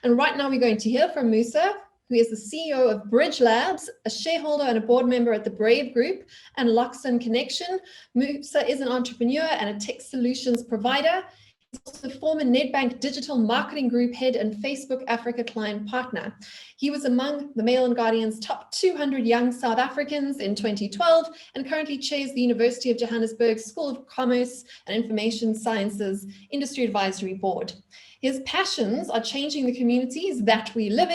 And right now we're going to hear from Musa, who is the CEO of Bridge Labs, a shareholder and a board member at the Brave Group and Luxon Connection. Musa is an entrepreneur and a tech solutions provider. He's also the former Nedbank Digital Marketing Group head and Facebook Africa client partner. He was among the Mail and Guardian's top 200 young South Africans in 2012 and currently chairs the University of Johannesburg School of Commerce and Information Sciences Industry Advisory Board. His passions are changing the communities that we live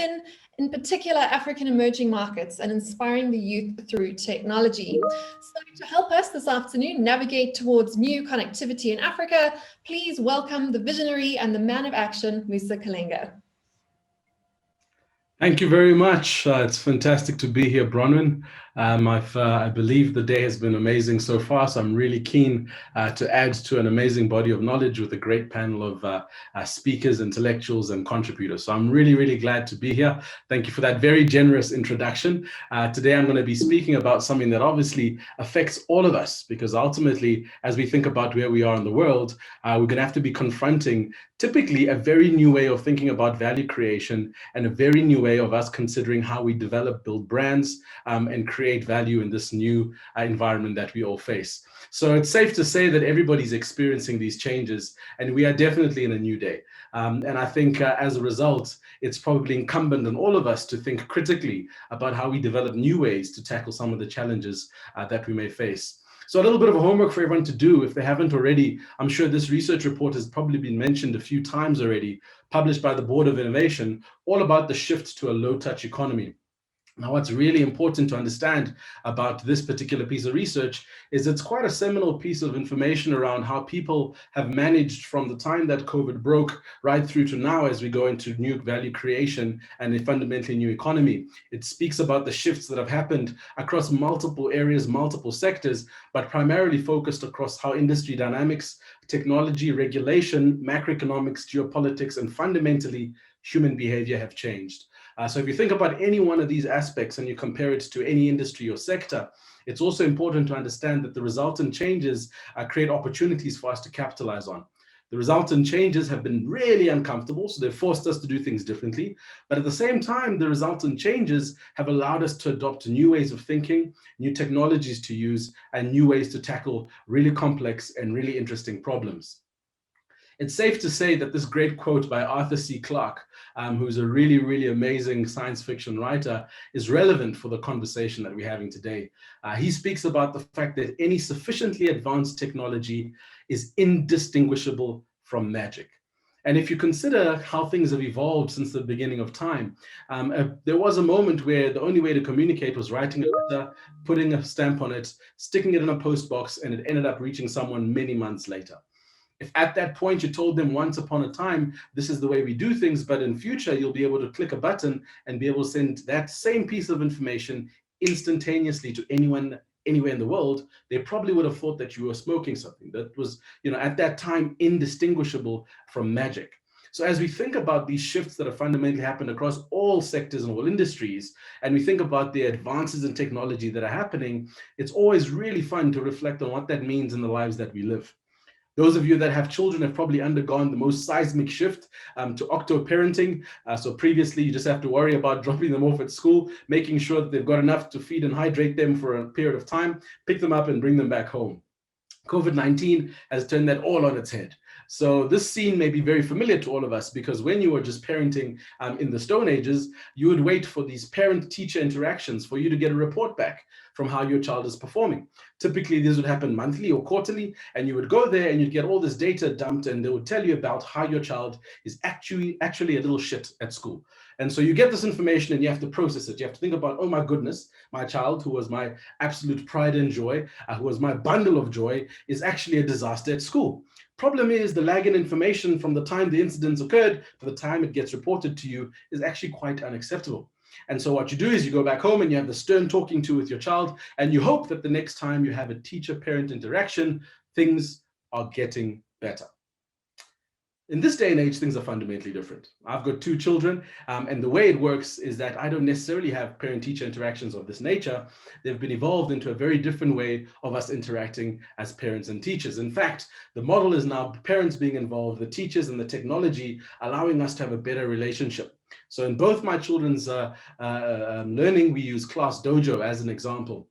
in particular African emerging markets, and inspiring the youth through technology. So to help us this afternoon navigate towards new connectivity in Africa, please welcome the visionary and the man of action, Musa Kalenga. Thank you very much. It's fantastic to be here, Bronwyn. I believe the day has been amazing so far, so I'm really keen to add to an amazing body of knowledge with a great panel of speakers, intellectuals, and contributors. So I'm really, really glad to be here. Thank you for that very generous introduction. Today, I'm going to be speaking about something that obviously affects all of us, because ultimately, as we think about where we are in the world, we're going to have to be confronting typically a very new way of thinking about value creation and a very new way of us considering how we develop, build brands, and create value in this new environment that we all face. So it's safe to say that everybody's experiencing these changes, and we are definitely in a new day. And I think as a result, it's probably incumbent on all of us to think critically about how we develop new ways to tackle some of the challenges that we may face. So a little bit of a homework for everyone to do, if they haven't already. I'm sure this research report has probably been mentioned a few times already, published by the Board of Innovation, all about the shift to a low-touch economy. Now, what's really important to understand about this particular piece of research is it's quite a seminal piece of information around how people have managed from the time that COVID broke right through to now as we go into new value creation and a fundamentally new economy. It speaks about the shifts that have happened across multiple areas, multiple sectors, but primarily focused across how industry dynamics, technology, regulation, macroeconomics, geopolitics, and fundamentally human behavior have changed. So if you think about any one of these aspects and you compare it to any industry or sector, it's also important to understand that the resultant changes create opportunities for us to capitalize on. The resultant changes have been really uncomfortable, so they've forced us to do things differently. But at the same time, the resultant changes have allowed us to adopt new ways of thinking, new technologies to use, and new ways to tackle really complex and really interesting problems. It's safe to say that this great quote by Arthur C. Clarke, who's a really, really amazing science fiction writer, is relevant for the conversation that we're having today. He speaks about the fact that any sufficiently advanced technology is indistinguishable from magic. And if you consider how things have evolved since the beginning of time, there was a moment where the only way to communicate was writing a letter, putting a stamp on it, sticking it in a post box, and it ended up reaching someone many months later. If at that point you told them once upon a time, this is the way we do things, but in future you'll be able to click a button and be able to send that same piece of information instantaneously to anyone, anywhere in the world, they probably would have thought that you were smoking something that was, at that time indistinguishable from magic. So as we think about these shifts that have fundamentally happened across all sectors and all industries, and we think about the advances in technology that are happening, it's always really fun to reflect on what that means in the lives that we live. Those of you that have children have probably undergone the most seismic shift to octo-parenting. So previously, you just have to worry about dropping them off at school, making sure that they've got enough to feed and hydrate them for a period of time, pick them up and bring them back home. COVID-19 has turned that all on its head. So this scene may be very familiar to all of us, because when you were just parenting in the Stone Ages, you would wait for these parent-teacher interactions for you to get a report back from how your child is performing. Typically, this would happen monthly or quarterly, and you would go there and you'd get all this data dumped, and they would tell you about how your child is actually a little shit at school. And so you get this information and you have to process it. You have to think about, oh my goodness, my child, who was my absolute pride and joy, who was my bundle of joy, is actually a disaster at school. Problem is, the lag in information from the time the incidents occurred to the time it gets reported to you is actually quite unacceptable. And so what you do is you go back home and you have the stern talking to with your child, and you hope that the next time you have a teacher-parent interaction, things are getting better. In this day and age, things are fundamentally different. I've got 2 children, and the way it works is that I don't necessarily have parent-teacher interactions of this nature. They've been evolved into a very different way of us interacting as parents and teachers. In fact, the model is now parents being involved, the teachers and the technology allowing us to have a better relationship. So in both my children's learning, we use Class Dojo as an example.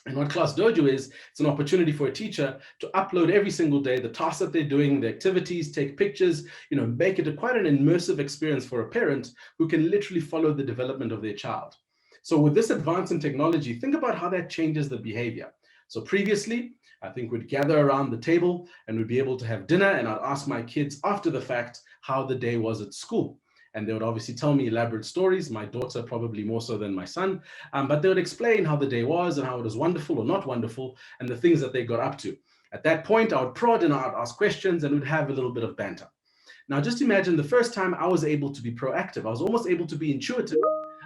And what Class Dojo is, it's an opportunity for a teacher to upload every single day the tasks that they're doing, the activities, take pictures, make it quite an immersive experience for a parent who can literally follow the development of their child. So with this advance in technology, think about how that changes the behavior. So previously, I think we'd gather around the table and we'd be able to have dinner, and I'd ask my kids after the fact how the day was at school. And they would obviously tell me elaborate stories, my daughter probably more so than my son, but they would explain how the day was and how it was wonderful or not wonderful and the things that they got up to. At that point, I would prod and I'd ask questions and we'd have a little bit of banter. Now, just imagine the first time I was able to be proactive. I was almost able to be intuitive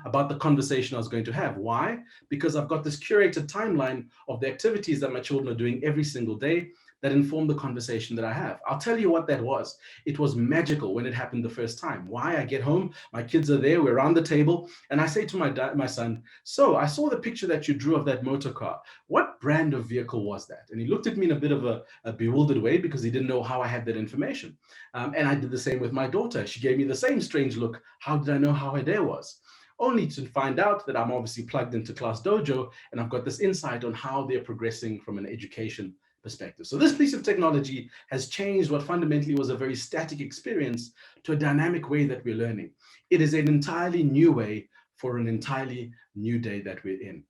about the conversation I was going to have. Why? Because I've got this curated timeline of the activities that my children are doing every single day that inform the conversation that I have. I'll tell you what that was. It was magical when it happened the first time. Why? I get home, my kids are there, we're around the table, and I say to my son, so I saw the picture that you drew of that motor car. What brand of vehicle was that? And he looked at me in a bit of a bewildered way because he didn't know how I had that information. And I did the same with my daughter. She gave me the same strange look. How did I know how her day was? Only to find out that I'm obviously plugged into Class Dojo and I've got this insight on how they're progressing from an education perspective. So this piece of technology has changed what fundamentally was a very static experience to a dynamic way that we're learning. It is an entirely new way for an entirely new day that we're in.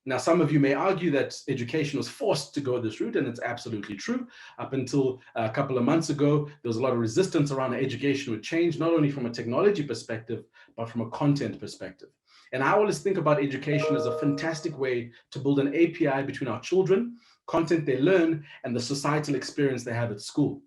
Now, some of you may argue that education was forced to go this route, and it's absolutely true. Up until a couple of months ago, there was a lot of resistance around how education would change, not only from a technology perspective, but from a content perspective. And I always think about education as a fantastic way to build an API between our children, content they learn, and the societal experience they have at school.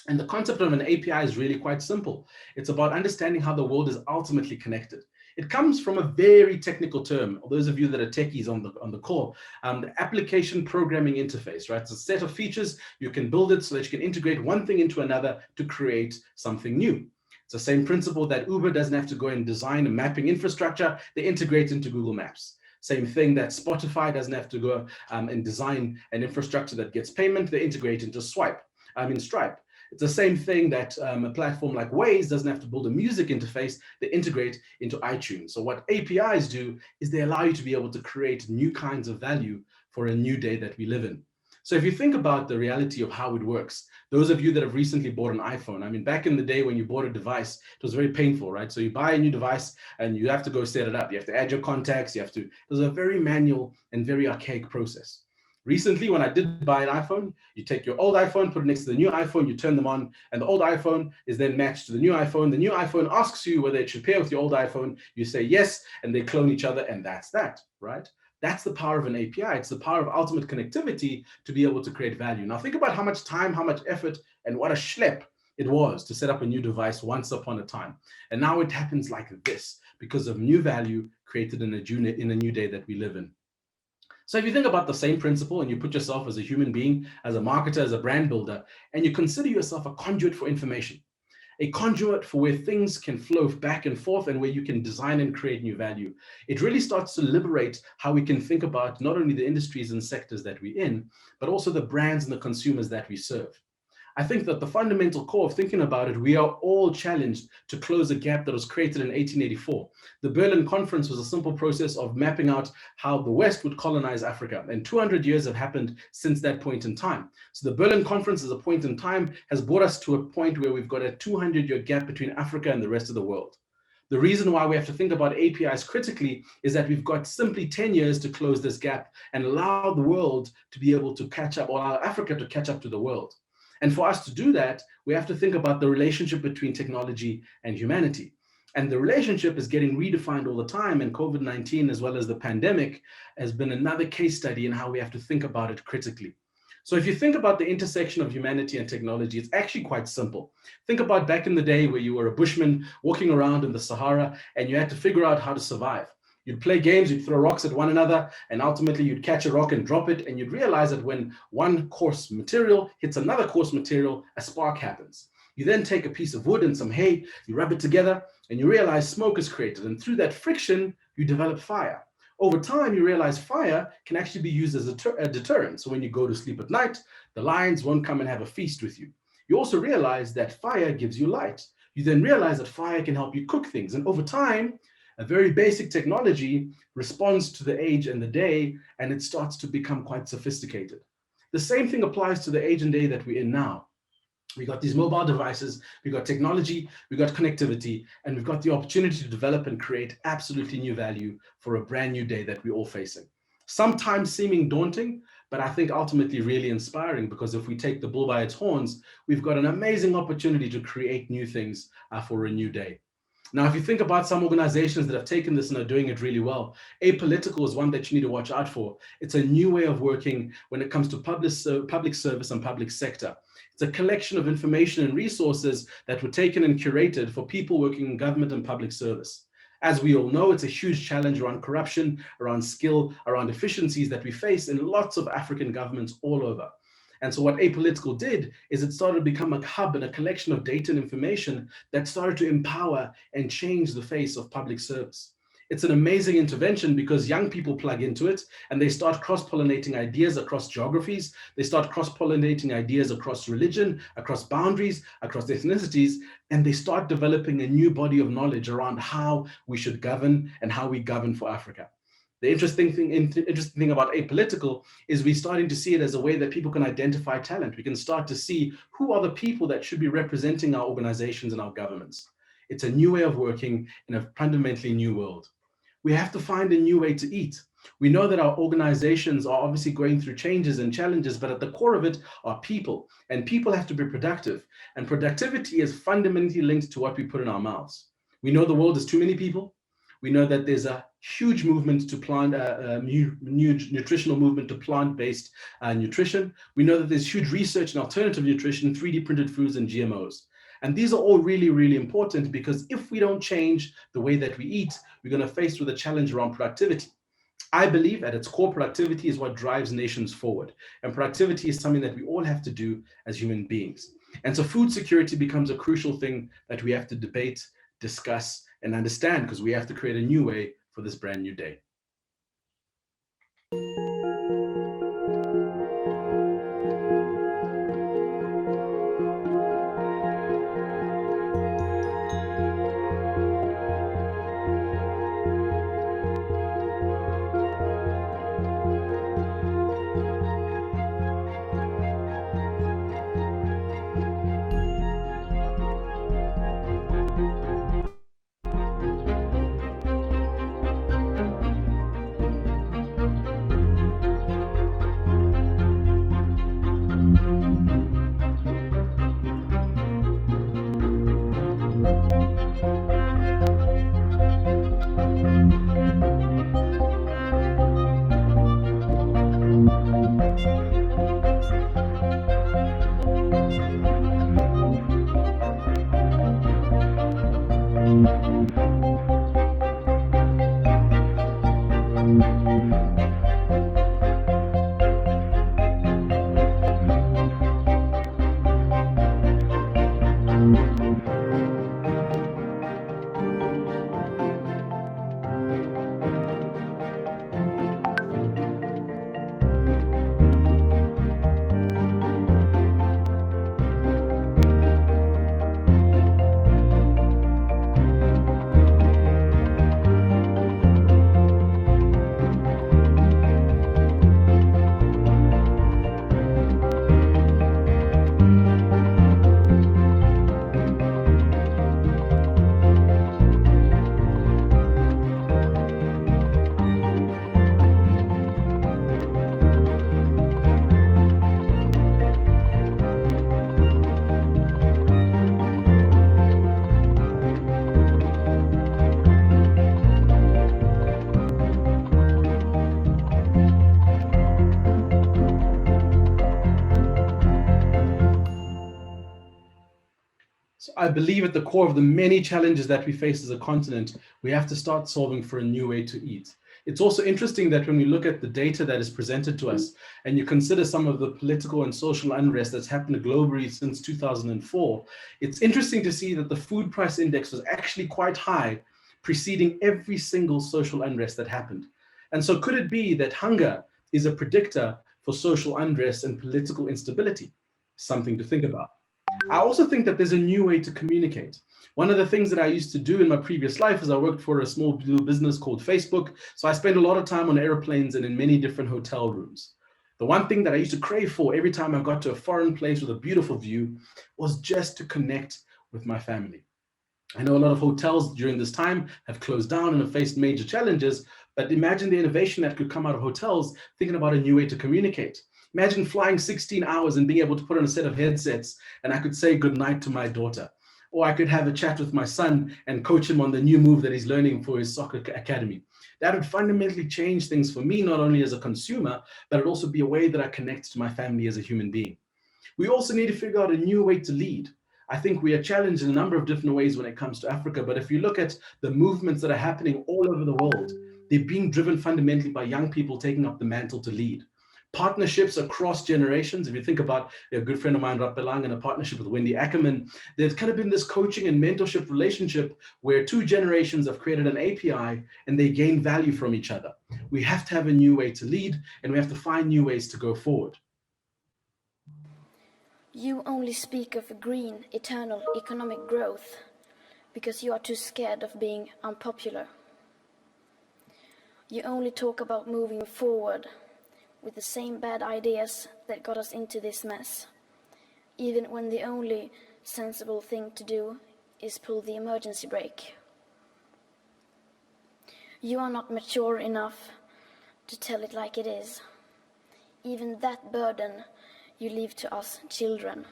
And the concept of an API is really quite simple. It's about understanding how the world is ultimately connected. It comes from a very technical term. Those of you that are techies on the call, the application programming interface, right? It's a set of features. You can build it so that you can integrate one thing into another to create something new. It's the same principle that Uber doesn't have to go and design a mapping infrastructure. They integrate into Google Maps. Same thing that Spotify doesn't have to go and design an infrastructure that gets payment. They integrate into Stripe. It's the same thing that a platform like Waze doesn't have to build a music interface. They integrate into iTunes. So what APIs do is they allow you to be able to create new kinds of value for a new day that we live in. So if you think about the reality of how it works, those of you that have recently bought an iPhone, I mean, back in the day when you bought a device, it was very painful, right? So you buy a new device and you have to go set it up. You have to add your contacts. It was a very manual and very archaic process. Recently, when I did buy an iPhone, you take your old iPhone, put it next to the new iPhone, you turn them on, and the old iPhone is then matched to the new iPhone. The new iPhone asks you whether it should pair with your old iPhone. You say yes, and they clone each other, and that's that, right? That's the power of an API. It's the power of ultimate connectivity to be able to create value. Now think about how much time, how much effort, and what a schlep it was to set up a new device once upon a time. And now it happens like this because of new value created in a new day that we live in. So if you think about the same principle and you put yourself as a human being, as a marketer, as a brand builder, and you consider yourself a conduit for information, a conduit for where things can flow back and forth and where you can design and create new value, it really starts to liberate how we can think about not only the industries and sectors that we're in, but also the brands and the consumers that we serve. I think that the fundamental core of thinking about it, we are all challenged to close a gap that was created in 1884. The Berlin Conference was a simple process of mapping out how the West would colonize Africa, and 200 years have happened since that point in time. So the Berlin Conference as a point in time has brought us to a point where we've got a 200-year gap between Africa and the rest of the world. The reason why we have to think about APIs critically is that we've got simply 10 years to close this gap and allow the world to be able to catch up, or allow Africa to catch up to the world. And for us to do that, we have to think about the relationship between technology and humanity. And the relationship is getting redefined all the time. And COVID-19, as well as the pandemic, has been another case study in how we have to think about it critically. So if you think about the intersection of humanity and technology, it's actually quite simple. Think about back in the day where you were a bushman walking around in the Sahara and you had to figure out how to survive. You'd play games, you'd throw rocks at one another, and ultimately you'd catch a rock and drop it, and you'd realize that when one coarse material hits another coarse material, a spark happens. You then take a piece of wood and some hay, you rub it together, and you realize smoke is created. And through that friction, you develop fire. Over time, you realize fire can actually be used as a deterrent. So when you go to sleep at night, the lions won't come and have a feast with you. You also realize that fire gives you light. You then realize that fire can help you cook things. And over time, a very basic technology responds to the age and the day, and it starts to become quite sophisticated. The same thing applies to the age and day that we're in now. We got these mobile devices, we got technology, we got connectivity, and we've got the opportunity to develop and create absolutely new value for a brand new day that we're all facing. Sometimes seeming daunting, but I think ultimately really inspiring, because if we take the bull by its horns, we've got an amazing opportunity to create new things for a new day. Now, if you think about some organizations that have taken this and are doing it really well, Apolitical is one that you need to watch out for. It's a new way of working when it comes to public service and public sector. It's a collection of information and resources that were taken and curated for people working in government and public service. As we all know, it's a huge challenge around corruption, around skill, around efficiencies that we face in lots of African governments all over. And so what Apolitical did is it started to become a hub and a collection of data and information that started to empower and change the face of public service. It's an amazing intervention because young people plug into it and they start cross-pollinating ideas across geographies. They start cross-pollinating ideas across religion, across boundaries, across ethnicities, and they start developing a new body of knowledge around how we should govern and how we govern for Africa. The interesting thing about Apolitical is we're starting to see it as a way that people can identify talent. We can start to see who are the people that should be representing our organizations and our governments. It's a new way of working in a fundamentally new world. We have to find a new way to eat. We know that our organizations are obviously going through changes and challenges, but at the core of it are people, and people have to be productive. And productivity is fundamentally linked to what we put in our mouths. We know the world is too many people. We know that there's a huge movement to new nutritional movement to plant-based nutrition. We know that there's huge research in alternative nutrition, 3D printed foods, and GMOs. And these are all really, really important because if we don't change the way that we eat, we're going to face with a challenge around productivity. I believe at its core, productivity is what drives nations forward. And productivity is something that we all have to do as human beings. And so food security becomes a crucial thing that we have to debate, discuss, and understand, because we have to create a new way for this brand new day. So I believe at the core of the many challenges that we face as a continent, we have to start solving for a new way to eat. It's also interesting that when we look at the data that is presented to us and you consider some of the political and social unrest that's happened globally since 2004, it's interesting to see that the food price index was actually quite high, preceding every single social unrest that happened. And so could it be that hunger is a predictor for social unrest and political instability? Something to think about. I also think that there's a new way to communicate. One of the things that I used to do in my previous life is I worked for a small little business called Facebook. So I spent a lot of time on airplanes and in many different hotel rooms. The one thing that I used to crave for every time I got to a foreign place with a beautiful view was just to connect with my family. I know a lot of hotels during this time have closed down and have faced major challenges, but imagine the innovation that could come out of hotels thinking about a new way to communicate. Imagine flying 16 hours and being able to put on a set of headsets and I could say goodnight to my daughter. Or I could have a chat with my son and coach him on the new move that he's learning for his soccer academy. That would fundamentally change things for me, not only as a consumer, but it'd also be a way that I connect to my family as a human being. We also need to figure out a new way to lead. I think we are challenged in a number of different ways when it comes to Africa, but if you look at the movements that are happening all over the world, they're being driven fundamentally by young people taking up the mantle to lead. Partnerships across generations. If you think about a good friend of mine, Rapelang, and a partnership with Wendy Ackerman, there's kind of been this coaching and mentorship relationship where two generations have created an API and they gain value from each other. We have to have a new way to lead and we have to find new ways to go forward. You only speak of green, eternal economic growth because you are too scared of being unpopular. You only talk about moving forward with the same bad ideas that got us into this mess, even when the only sensible thing to do is pull the emergency brake. You are not mature enough to tell it like it is. Even that burden you leave to us children.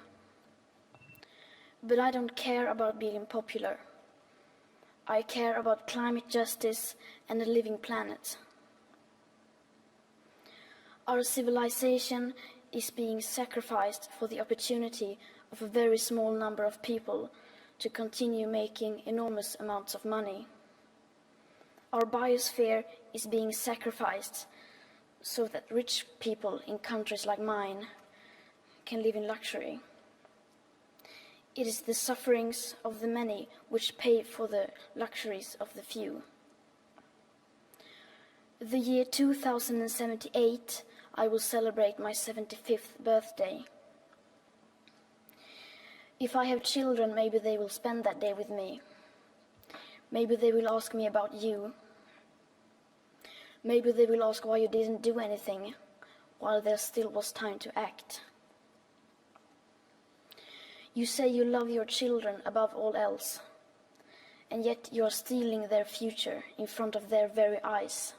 But I don't care about being popular. I care about climate justice and a living planet. Our civilization is being sacrificed for the opportunity of a very small number of people to continue making enormous amounts of money. Our biosphere is being sacrificed so that rich people in countries like mine can live in luxury. It is the sufferings of the many which pay for the luxuries of the few. The year 2078, I will celebrate my 75th birthday. If I have children, maybe they will spend that day with me. Maybe they will ask me about you. Maybe they will ask why you didn't do anything while there still was time to act. You say you love your children above all else, and yet you are stealing their future in front of their very eyes.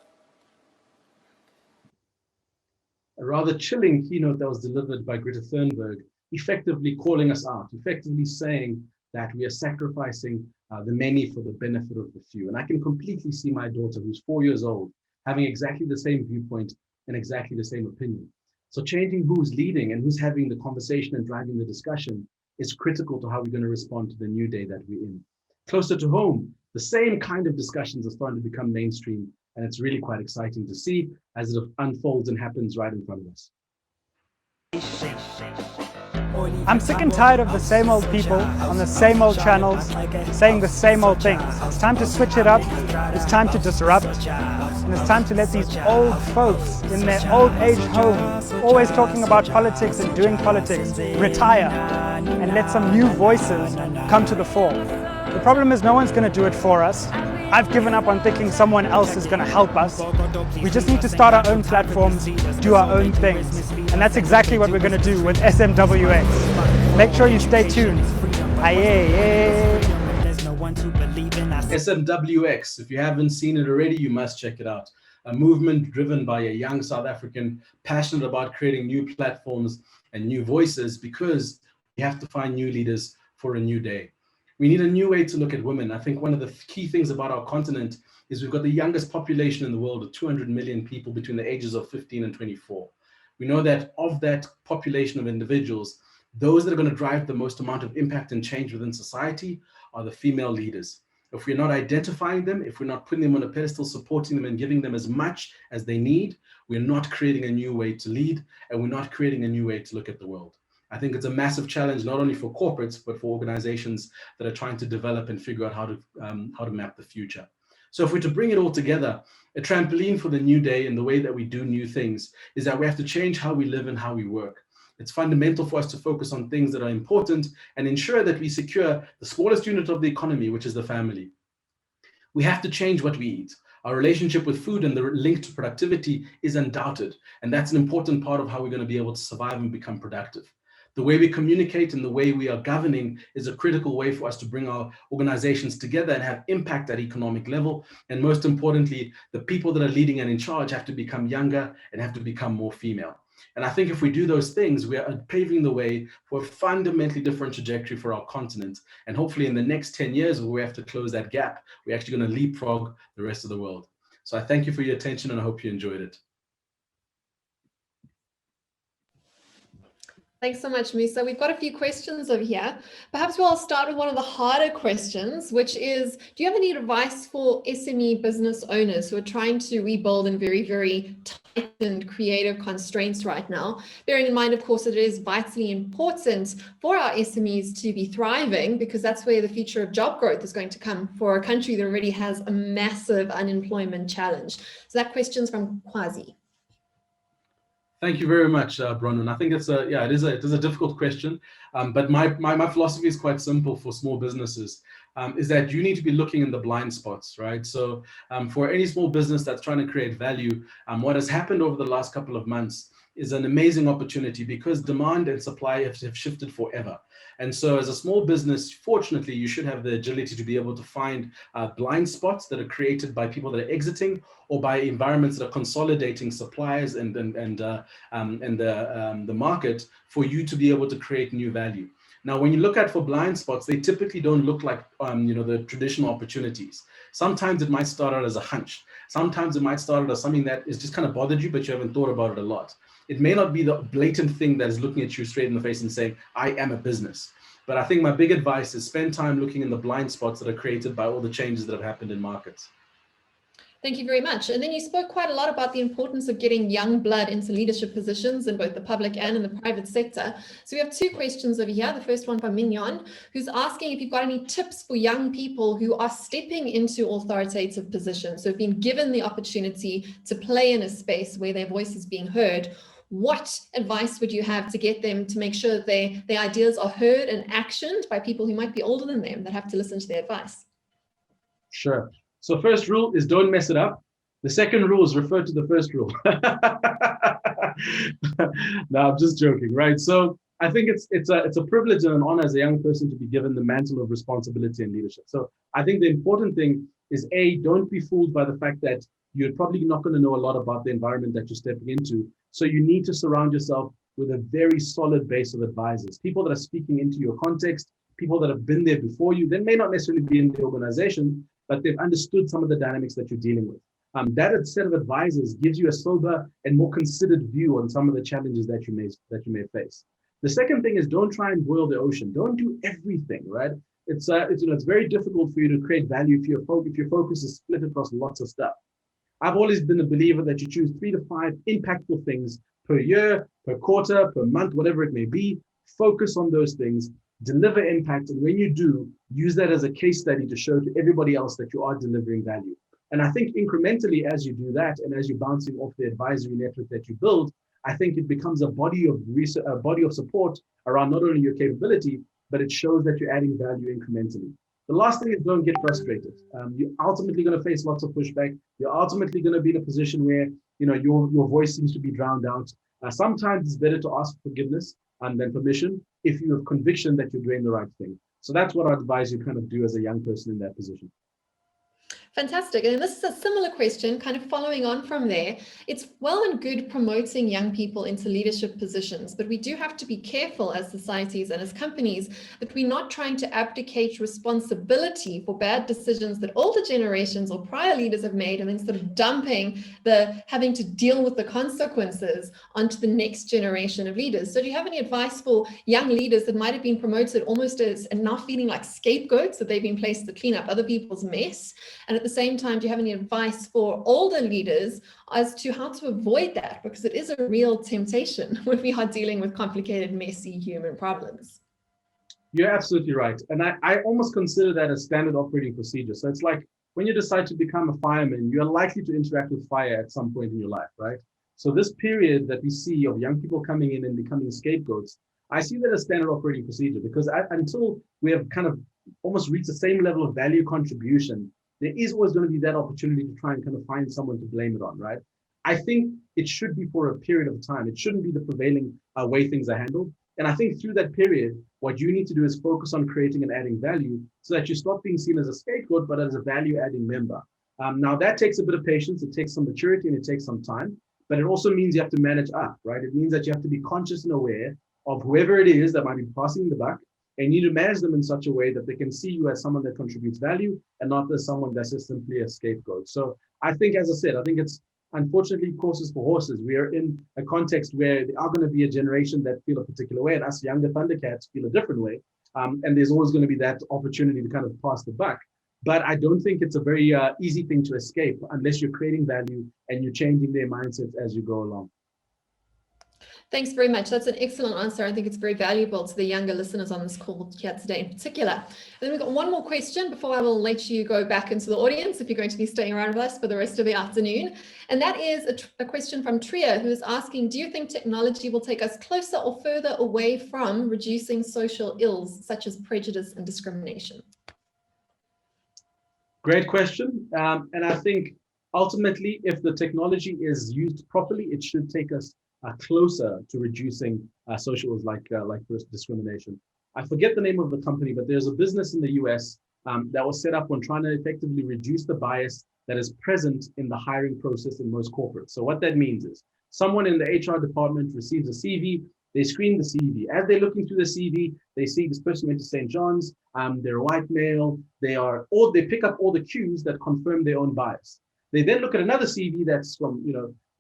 A rather chilling keynote that was delivered by Greta Thunberg, effectively calling us out, effectively saying that we are sacrificing the many for the benefit of the few. And I can completely see my daughter, who's 4 years old, having exactly the same viewpoint and exactly the same opinion. So changing who's leading and who's having the conversation and driving the discussion is critical to how we're going to respond to the new day that we're in. Closer to home, the same kind of discussions are starting to become mainstream, and it's really quite exciting to see as it unfolds and happens right in front of us. I'm sick and tired of the same old people on the same old channels saying the same old things. It's time to switch it up, it's time to disrupt, and it's time to let these old folks in their old age homes, always talking about politics and doing politics, retire and let some new voices come to the fore. The problem is no one's going to do it for us. I've given up on thinking someone else is going to help us. We just need to start our own platforms, do our own things. And that's exactly what we're going to do with SMWX. Make sure you stay tuned. SMWX, if you haven't seen it already, you must check it out. A movement driven by a young South African passionate about creating new platforms and new voices, because we have to find new leaders for a new day. We need a new way to look at women. I think one of the key things about our continent is we've got the youngest population in the world of 200 million people between the ages of 15 and 24. We know that of that population of individuals, those that are going to drive the most amount of impact and change within society are the female leaders. If we're not identifying them, if we're not putting them on a pedestal, supporting them and giving them as much as they need, we're not creating a new way to lead, and we're not creating a new way to look at the world. I think it's a massive challenge, not only for corporates, but for organizations that are trying to develop and figure out how to map the future. So if we're to bring it all together, a trampoline for the new day and the way that we do new things is that we have to change how we live and how we work. It's fundamental for us to focus on things that are important and ensure that we secure the smallest unit of the economy, which is the family. We have to change what we eat. Our relationship with food and the link to productivity is undoubted, and that's an important part of how we're going to be able to survive and become productive. The way we communicate and the way we are governing is a critical way for us to bring our organizations together and have impact at economic level. And most importantly, the people that are leading and in charge have to become younger and have to become more female. And I think if we do those things, we are paving the way for a fundamentally different trajectory for our continent. And hopefully in the next 10 years, where we have to close that gap, we're actually going to leapfrog the rest of the world. So I thank you for your attention, and I hope you enjoyed it. Thanks so much, Musa. We've got a few questions over here. Perhaps we'll start with one of the harder questions, which is, do you have any advice for SME business owners who are trying to rebuild in very, very tight and creative constraints right now? Bearing in mind, of course, that it is vitally important for our SMEs to be thriving, because that's where the future of job growth is going to come for a country that already has a massive unemployment challenge. So that question's from Kwazi. Thank you very much, Bronwyn. I think it is a difficult question, but my philosophy is quite simple for small businesses, is that you need to be looking in the blind spots, right? So for any small business that's trying to create value, what has happened over the last couple of months is an amazing opportunity, because demand and supply have shifted forever. And so as a small business, fortunately, you should have the agility to be able to find blind spots that are created by people that are exiting, or by environments that are consolidating suppliers and the market, for you to be able to create new value. Now, when you look at for blind spots, they typically don't look like the traditional opportunities. Sometimes it might start out as a hunch. Sometimes it might start out as something that is just kind of bothered you, but you haven't thought about it a lot. It may not be the blatant thing that is looking at you straight in the face and saying, I am a business. But I think my big advice is spend time looking in the blind spots that are created by all the changes that have happened in markets. Thank you very much. And then you spoke quite a lot about the importance of getting young blood into leadership positions in both the public and in the private sector. So we have two questions over here. The first one from Mignon, who's asking if you've got any tips for young people who are stepping into authoritative positions, so have been given the opportunity to play in a space where their voice is being heard. What advice would you have to get them to make sure that their ideas are heard and actioned by people who might be older than them that have to listen to their advice? Sure. So first rule is don't mess it up. The second rule is refer to the first rule. No, I'm just joking, right? So I think it's a privilege and an honor as a young person to be given the mantle of responsibility and leadership. So I think the important thing is, A, don't be fooled by the fact that you're probably not going to know a lot about the environment that you're stepping into. So you need to surround yourself with a very solid base of advisors, people that are speaking into your context, people that have been there before you. They may not necessarily be in the organization, but they've understood some of the dynamics that you're dealing with. That set of advisors gives you a sober and more considered view on some of the challenges that you may face. The second thing is, don't try and boil the ocean. Don't do everything, right? It's very difficult for you to create value if your focus is split across lots of stuff. I've always been a believer that you choose 3 to 5 impactful things per year, per quarter, per month, whatever it may be. Focus on those things, deliver impact, and when you do, use that as a case study to show to everybody else that you are delivering value. And I think incrementally, as you do that, and as you're bouncing off the advisory network that you build, I think it becomes a body of research, a body of support around not only your capability, but it shows that you're adding value incrementally. The last thing is, don't get frustrated. You're ultimately going to face lots of pushback. You're ultimately going to be in a position where your voice seems to be drowned out. Sometimes it's better to ask forgiveness and then permission if you have conviction that you're doing the right thing. So that's what I advise you kind of do as a young person in that position. Fantastic. And this is a similar question, kind of following on from there. It's well and good promoting young people into leadership positions, but we do have to be careful as societies and as companies that we're not trying to abdicate responsibility for bad decisions that older generations or prior leaders have made and then sort of dumping the having to deal with the consequences onto the next generation of leaders. So do you have any advice for young leaders that might have been promoted almost as and now feeling like scapegoats, that they've been placed to clean up other people's mess? And at the same time, do you have any advice for older leaders as to how to avoid that? Because it is a real temptation when we are dealing with complicated, messy human problems. You're absolutely right. And I almost consider that a standard operating procedure. So it's like when you decide to become a fireman, you're likely to interact with fire at some point in your life, right? So this period that we see of young people coming in and becoming scapegoats, I see that as standard operating procedure, because until we have kind of almost reached the same level of value contribution, there is always going to be that opportunity to try and kind of find someone to blame it on, right? I think it should be for a period of time. It shouldn't be the prevailing way things are handled. And I think through that period, what you need to do is focus on creating and adding value so that you stop being seen as a scapegoat, but as a value-adding member. Now, that takes a bit of patience, it takes some maturity, and it takes some time, but it also means you have to manage up, right? It means that you have to be conscious and aware of whoever it is that might be passing the buck, and you need to manage them in such a way that they can see you as someone that contributes value and not as someone that's just simply a scapegoat. So I think, as I said, I think it's unfortunately horses for horses. We are in a context where there are going to be a generation that feel a particular way, and us younger Thundercats feel a different way. And there's always going to be that opportunity to kind of pass the buck. But I don't think it's a very easy thing to escape unless you're creating value and you're changing their mindsets as you go along. Thanks very much. That's an excellent answer. I think it's very valuable to the younger listeners on this call here today in particular. And then we've got one more question before I will let you go back into the audience if you're going to be staying around with us for the rest of the afternoon. And that is a question from Tria, who is asking, do you think technology will take us closer or further away from reducing social ills such as prejudice and discrimination? Great question. And I think ultimately, if the technology is used properly, it should take us closer to reducing social ills like discrimination. I forget the name of the company, but there's a business in the US that was set up on trying to effectively reduce the bias that is present in the hiring process in most corporates. So what that means is someone in the HR department receives a CV, they screen the CV. As they're looking through the CV, they see this person went to St. John's, they're a white male, they pick up all the cues that confirm their own bias. They then look at another CV that's from,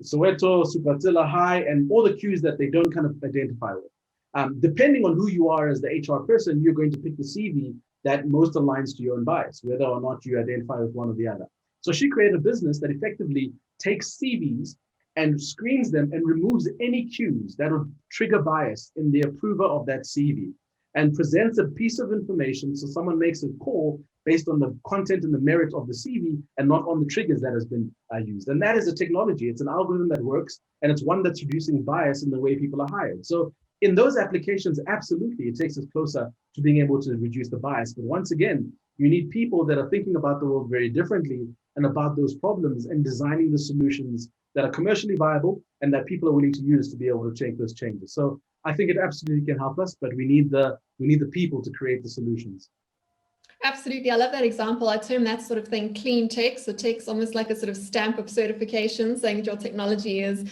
Soweto, Supatila High, and all the cues that they don't kind of identify with. Depending on who you are as the HR person, you're going to pick the CV that most aligns to your own bias, whether or not you identify with one or the other. So she created a business that effectively takes CVs and screens them and removes any cues that would trigger bias in the approver of that CV, and presents a piece of information so someone makes a call based on the content and the merit of the CV and not on the triggers that has been used. And that is a technology. It's an algorithm that works, and it's one that's reducing bias in the way people are hired. So in those applications, absolutely, it takes us closer to being able to reduce the bias. But once again, you need people that are thinking about the world very differently and about those problems and designing the solutions that are commercially viable and that people are willing to use to be able to take those changes. So I think it absolutely can help us, but we need the people to create the solutions. Absolutely. I love that example. I term that sort of thing clean tech. So tech's almost like a sort of stamp of certification saying that your technology is,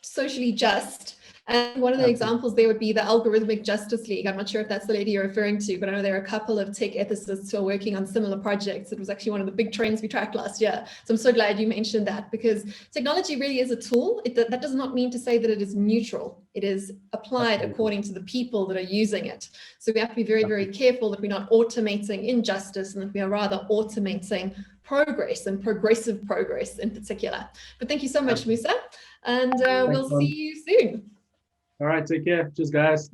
socially just. And one of the examples there would be the Algorithmic Justice League. I'm not sure if that's the lady you're referring to, but I know there are a couple of tech ethicists who are working on similar projects. It was actually one of the big trends we tracked last year. So I'm so glad you mentioned that, because technology really is a tool. That does not mean to say that it is neutral. It is applied according to the people that are using it. So we have to be very, very careful that we're not automating injustice and that we are rather automating progress and progressive progress in particular. But thank you so much, Musa. And we'll see you soon. All right, take care. Cheers, guys.